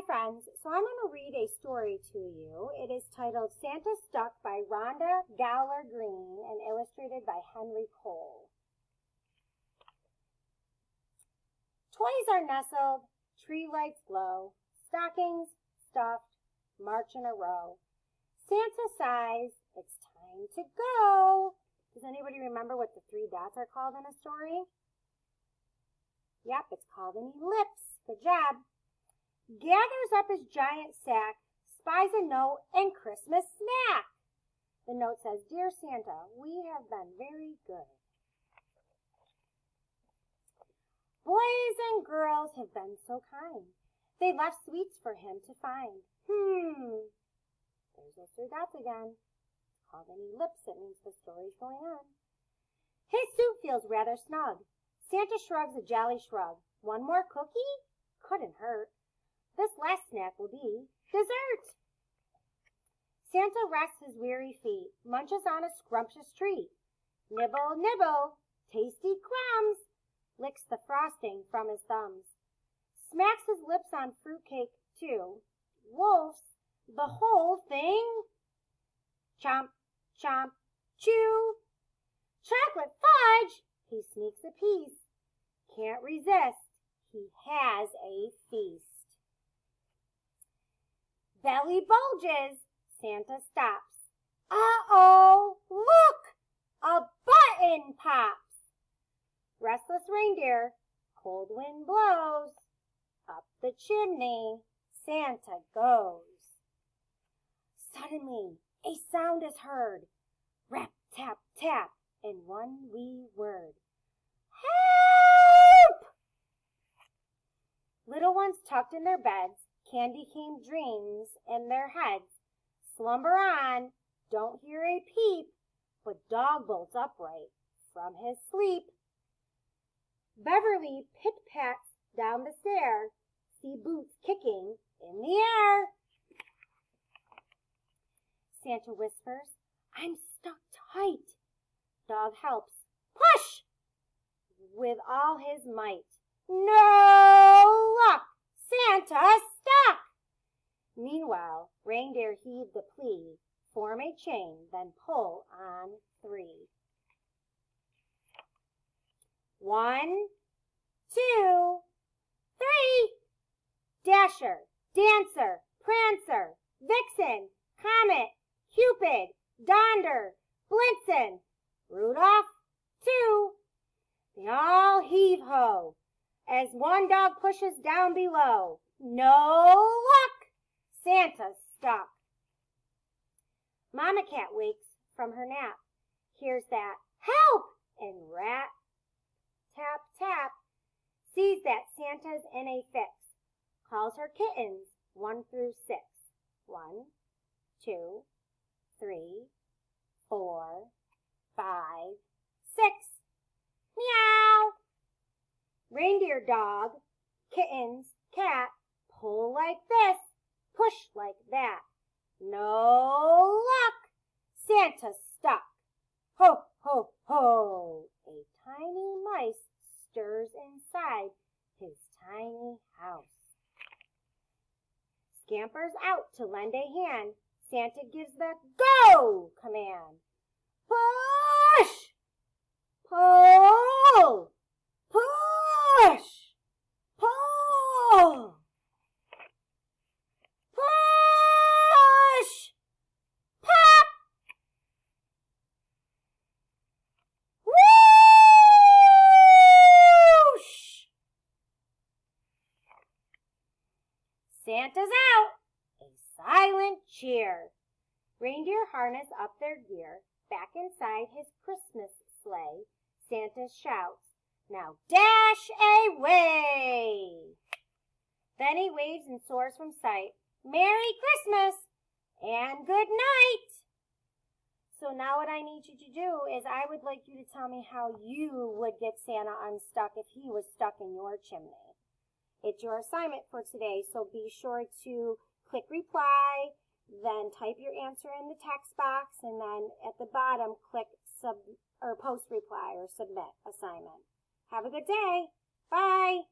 Hi friends, so I'm going to read a story to you. It is titled Santa Stuck by Rhonda Gowler Green and illustrated by Henry Cole. Toys are nestled, tree lights glow, stockings stuffed, march in a row. Santa sighs, it's time to go. Does anybody remember what the three dots are called in a story? Yep, it's called an ellipse. Good job. Gathers up his giant sack, spies a note and Christmas snack. The note says, Dear Santa, we have been very good. Boys and girls have been so kind. They left sweets for him to find. There's those three dots again. It's called an ellipse. It means the story's going on. His suit feels rather snug. Santa shrugs a jolly shrug. One more cookie? Couldn't hurt. This last snack will be dessert. Santa rests his weary feet, munches on a scrumptious treat. Nibble, nibble, tasty crumbs. Licks the frosting from his thumbs. Smacks his lips on fruitcake, too. Wolfs the whole thing. Chomp, chomp, chew. Chocolate fudge. He sneaks a piece. Can't resist. He has a feast. Belly bulges. Santa stops. Uh-oh, look! A button pops. Restless reindeer, cold wind blows. Up the chimney, Santa goes. Suddenly, a sound is heard. Rap, tap, tap, in one wee word. Help! Little ones tucked in their beds, candy cane dreams in their heads. Slumber on, don't hear a peep, but dog bolts upright from his sleep. Beverly pit-pats down the stair, see boots kicking in the air. Santa whispers, I'm stuck tight. Dog helps, push, with all his might. No luck, Santa stuck. Meanwhile, reindeer heed the plea, form a chain, then pull on 3. 1, 2, 3. Dasher, Dancer, Prancer, Vixen, Comet, Cupid, Donder, Blitzen, Rudolph, 2. They all heave-ho as one dog pushes down below. No luck, Santa's stuck. Mama Cat wakes from her nap, hears that help and rat, tap, tap, sees that Santa's in a fix, calls her kittens 1 through 6. 1, 2, 3, 4, 5, 6. Meow. Reindeer dog, kittens, cat, pull like this, push like that. No luck, Santa's stuck. Ho, ho, ho. A tiny mice stirs inside his tiny house. Scampers out to lend a hand. Santa gives the go command. Push! Pull! Push! Pull! Push! Pop! Whoosh! Santa's out! A silent cheer. Reindeer harness up their gear. Back inside his Christmas sleigh, Santa shouts, now dash away! Then he waves and soars from sight. Merry Christmas and good night! So now what I need you to do is I would like you to tell me how you would get Santa unstuck if he was stuck in your chimney. It's your assignment for today, so be sure to click reply, then type your answer in the text box, and then at the bottom click post reply or submit assignment. Have a good day. Bye.